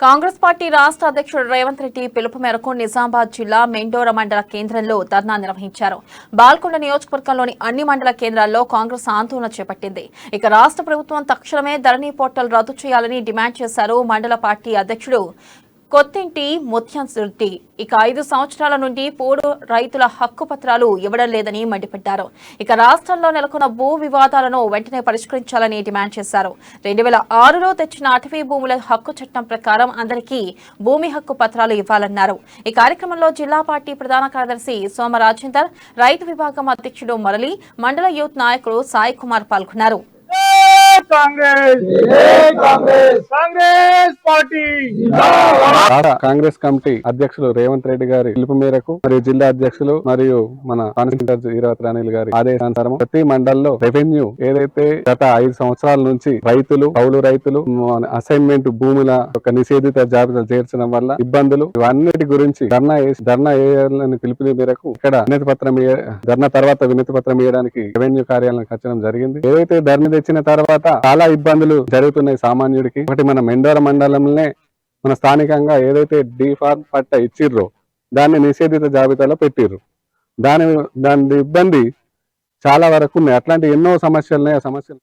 Congress party రాష్ట్ర అధ్యక్షుడు రేవంత్ రెడ్డి పిలుపు మేరకు నిజామాబాద్ జిల్లా మెండోర మండల కేంద్రంలో ధర్నా నిర్వహించారు. బాల్కొండ నియోజకవర్గంలోని అన్ని మండల కేంద్రాల్లో కాంగ్రెస్ ఆందోళన చేపట్టింది. ఇక రాష్ట్ర ప్రభుత్వం తక్షణమే ధరణి పోర్టల్ రద్దు చేయాలని డిమాండ్ చేశారు మండల పార్టీ అధ్యక్షుడు కొత్తింటి ముత్యం రెడ్డి. ఇక 5 సంవత్సరాల నుండి పోడు రైతుల హక్కు పత్రాలు ఇవ్వడం లేదని మండిపడ్డారు. ఇక రాష్ట్రంలో నెలకొన్న భూ వివాదాలను వెంటనే పరిష్కరించాలని డిమాండ్ చేశారు. 2006లో తెచ్చిన అటవీ భూముల హక్కు చట్టం ప్రకారం అందరికీ భూమి హక్కు పత్రాలు ఇవ్వాలన్నారు. ఈ కార్యక్రమంలో జిల్లా పార్టీ ప్రధాన కార్యదర్శి సోమ రాజేందర్, రైతు విభాగం అధ్యక్షుడు మురళి, మండల యూత్ నాయకుడు సాయి కుమార్ పాల్గొన్నారు. కాంగ్రెస్ కమిటీ అధ్యక్షులు రేవంత్ రెడ్డి గారి పిలుపు మేరకు మరియు జిల్లా అధ్యక్షులు మరియు మన కాన్స్టిట్యూన్సీ ఈరావత్ రాణిల్ గారి ఆదేశానుసారం ప్రతి మండల్లో రెవెన్యూ ఏదైతే గత 5 సంవత్సరాల నుంచి రైతులు, కౌలు రైతులు అసైన్మెంట్ భూముల యొక్క నిషేధిత జాబితా చేర్చడం వల్ల ఇబ్బందులు ఇవన్నిటి గురించి ధర్నా వేయాలని పిలుపు మేరకు ఇక్కడ వినతి పత్రం ధర్నా తర్వాత వినతి పత్రం వేయడానికి రెవెన్యూ కార్యాలయం కట్టడం జరిగింది. ఏదైతే ధర్నా తెచ్చిన తర్వాత చాలా ఇబ్బందులు జరుగుతున్నాయి సామాన్యుడికి. ఒకటి మన మెండోర మండలంలోనే మన స్థానికంగా ఏదైతే డిఫార్మ్ పట్ట ఇచ్చిర్రో దాన్ని నిషేధిత జాబితాలో పెట్టిర్రు. దాని ఇబ్బంది చాలా వరకు ఉన్నాయి. అట్లాంటి ఎన్నో సమస్యలు ఉన్నాయి. ఆ సమస్యలు